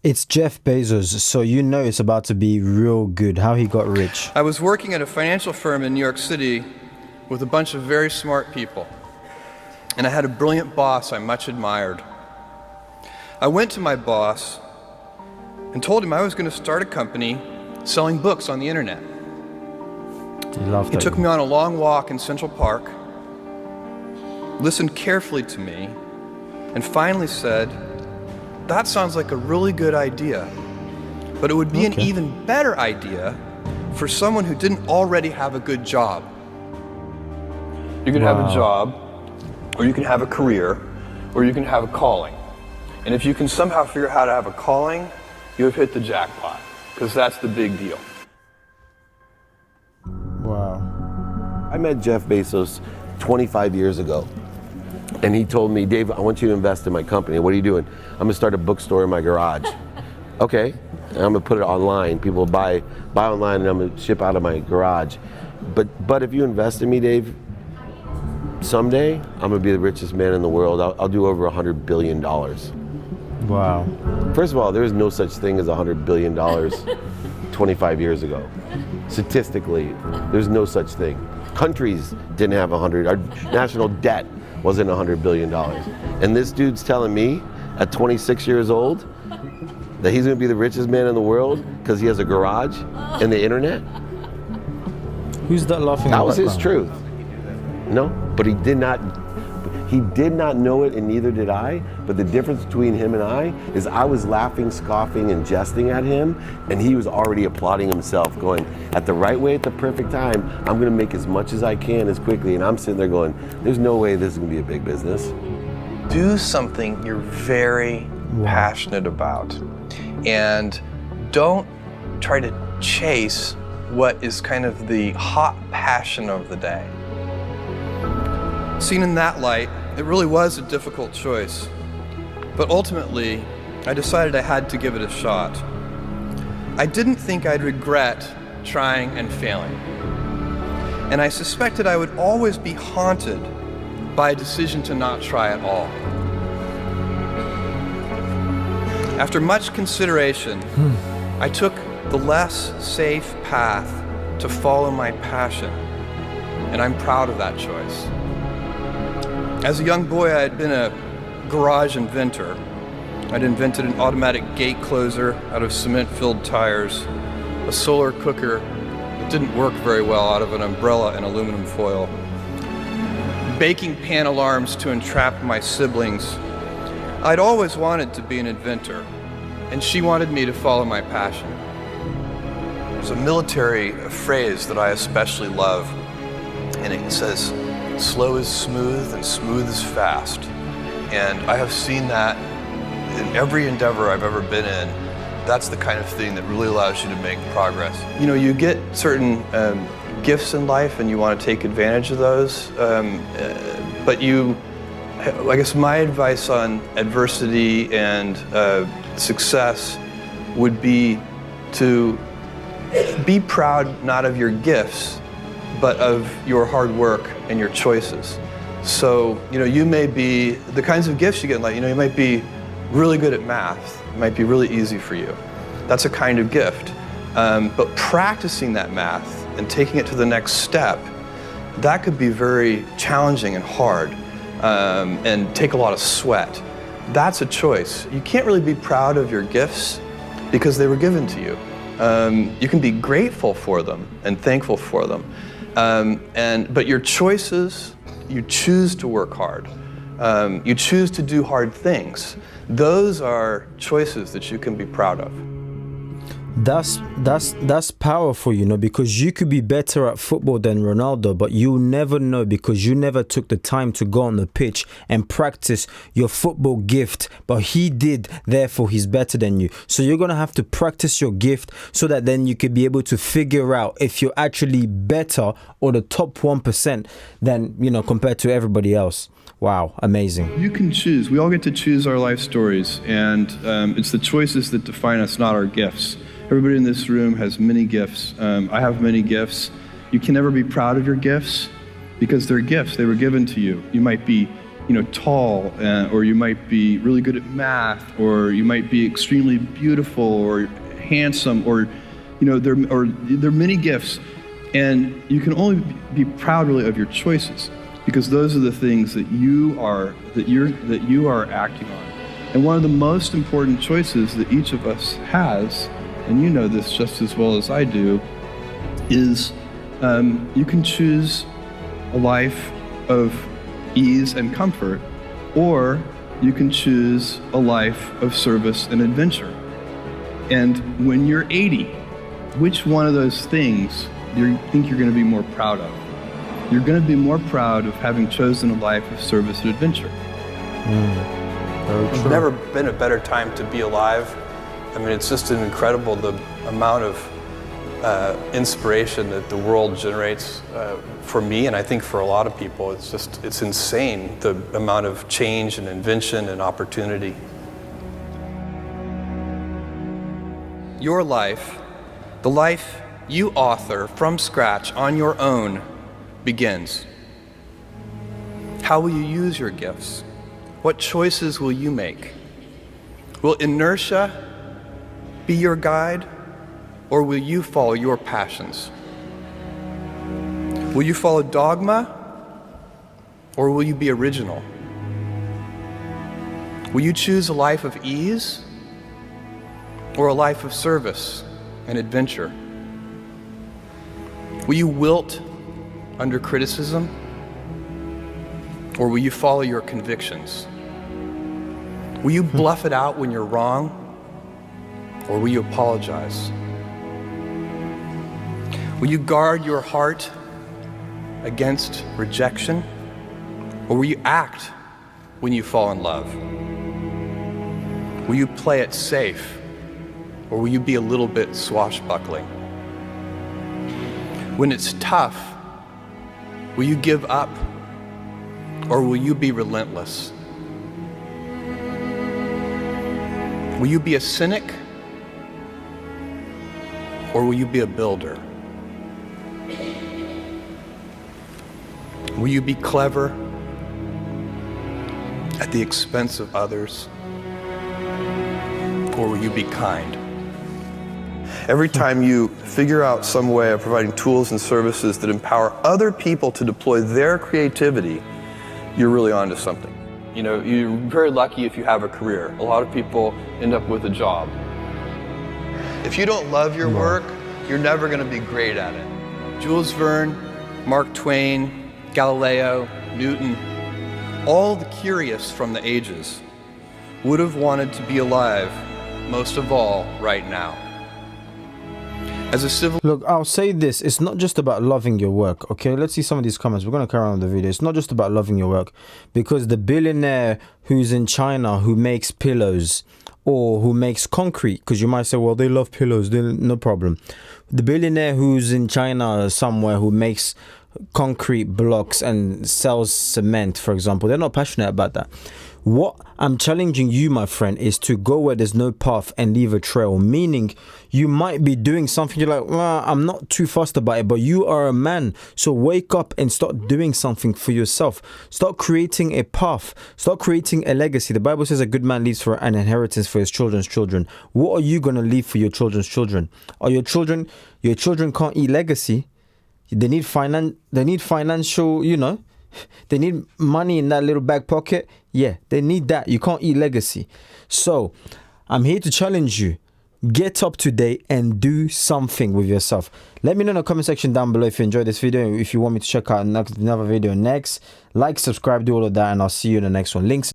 It's Jeff Bezos, so you know it's about to be real good. How he got rich. I was working at a financial firm in New York City with a bunch of very smart people, and I had a brilliant boss I much admired. I went to my boss and told him I was going to start a company selling books on the internet. He took me on a long walk in Central Park, listened carefully to me, and finally said, "That sounds like a really good idea, but it would be an even better idea for someone who didn't already have a good job. You can have a job, or you can have a career, or you can have a calling. And if you can somehow figure out how to have a calling, you have hit the jackpot, because that's the big deal." Wow. I met Jeff Bezos 25 years ago. And he told me, "Dave, I want you to invest in my company. What are you doing?" "I'm gonna start a bookstore in my garage." "Okay, and I'm gonna put it online. People buy online, and I'm gonna ship out of my garage. But if you invest in me, Dave, someday I'm gonna be the richest man in the world. I'll do over $100 billion. Wow. First of all, there was no such thing as $100 billion 25 years ago. Statistically, there's no such thing. Countries didn't have 100. Our national debt wasn't $100 billion. And this dude's telling me at 26 years old that he's gonna be the richest man in the world because he has a garage and the internet? Who's that laughing? That was his truth. No, but he did not know it, and neither did I. But the difference between him and I is I was laughing, scoffing, and jesting at him, and he was already applauding himself, going, at the right way, at the perfect time, I'm gonna make as much as I can as quickly. And I'm sitting there going, there's no way this is gonna be a big business. Do something you're very passionate about, and don't try to chase what is kind of the hot passion of the day. Seen in that light, it really was a difficult choice, but ultimately, I decided I had to give it a shot. I didn't think I'd regret trying and failing, and I suspected I would always be haunted by a decision to not try at all. After much consideration, I took the less safe path to follow my passion, and I'm proud of that choice. As a young boy, I had been a garage inventor. I'd invented an automatic gate closer out of cement-filled tires, a solar cooker that didn't work very well out of an umbrella and aluminum foil, baking pan alarms to entrap my siblings. I'd always wanted to be an inventor, and she wanted me to follow my passion. There's a military phrase that I especially love, and it says, "Slow is smooth and smooth is fast." And I have seen that in every endeavor I've ever been in. That's the kind of thing that really allows you to make progress. You know, you get certain gifts in life and you want to take advantage of those, but I guess my advice on adversity and success would be to be proud not of your gifts, but of your hard work and your choices. So, you may be, the kinds of gifts you get in life, you might be really good at math. It might be really easy for you. That's a kind of gift. But practicing that math and taking it to the next step, that could be very challenging and hard and take a lot of sweat. That's a choice. You can't really be proud of your gifts because they were given to you. You can be grateful for them and thankful for them. But your choices, you choose to work hard. You choose to do hard things. Those are choices that you can be proud of. That's powerful, because you could be better at football than Ronaldo, but you'll never know because you never took the time to go on the pitch and practice your football gift, but he did, therefore he's better than you. So you're going to have to practice your gift so that then you could be able to figure out if you're actually better or the top 1% than, compared to everybody else. Wow, amazing. You can choose. We all get to choose our life stories, and it's the choices that define us, not our gifts. Everybody in this room has many gifts. I have many gifts. You can never be proud of your gifts because they're gifts. They were given to you. You might be tall, or you might be really good at math, or you might be extremely beautiful or handsome, or there are many gifts, and you can only be proud really of your choices, because those are the things that you are acting on. And one of the most important choices that each of us has, and you know this just as well as I do, is you can choose a life of ease and comfort, or you can choose a life of service and adventure. And when you're 80, which one of those things do you think you're going to be more proud of? You're going to be more proud of having chosen a life of service and adventure. Very There's never been a better time to be alive. I mean, it's just an incredible, the amount of inspiration that the world generates for me, and I think for a lot of people. It's insane, the amount of change and invention and opportunity. Your life, the life you author from scratch on your own, begins. How will you use your gifts? What choices will you make? Will inertia be your guide, or will you follow your passions? Will you follow dogma, or will you be original? Will you choose a life of ease, or a life of service and adventure? Will you wilt under criticism, or will you follow your convictions? Will you bluff it out when you're wrong, or will you apologize? Will you guard your heart against rejection, or will you act when you fall in love? Will you play it safe, or will you be a little bit swashbuckling? When it's tough, will you give up, or will you be relentless? Will you be a cynic, or will you be a builder? Will you be clever at the expense of others, or will you be kind? Every time you figure out some way of providing tools and services that empower other people to deploy their creativity, you're really onto something. You're very lucky if you have a career. A lot of people end up with a job. If you don't love your work, you're never going to be great at it. Jules Verne, Mark Twain, Galileo, Newton, all the curious from the ages would have wanted to be alive, most of all, right now. As a civil... Look, I'll say this. It's not just about loving your work, okay? Let's see some of these comments. We're going to carry on with the video. It's not just about loving your work, because the billionaire who's in China who makes pillows or who makes concrete, because you might say, well, they love pillows, no problem. The billionaire who's in China somewhere who makes concrete blocks and sells cement, for example, they're not passionate about that. What I'm challenging you, my friend, is to go where there's no path and leave a trail. Meaning, you might be doing something, you're like, well, I'm not too fussed about it, but you are a man. So wake up and start doing something for yourself. Start creating a path. Start creating a legacy. The Bible says a good man leaves for an inheritance for his children's children. What are you going to leave for your children's children? Are your children can't eat legacy? They need financial, they need money in that little back pocket. Yeah, they need that. You can't eat legacy. So I'm here to challenge you. Get up today and do something with yourself. Let me know in the comment section down below if you enjoyed this video. If you want me to check out another video next, like, subscribe, do all of that, and I'll see you in the next one. Links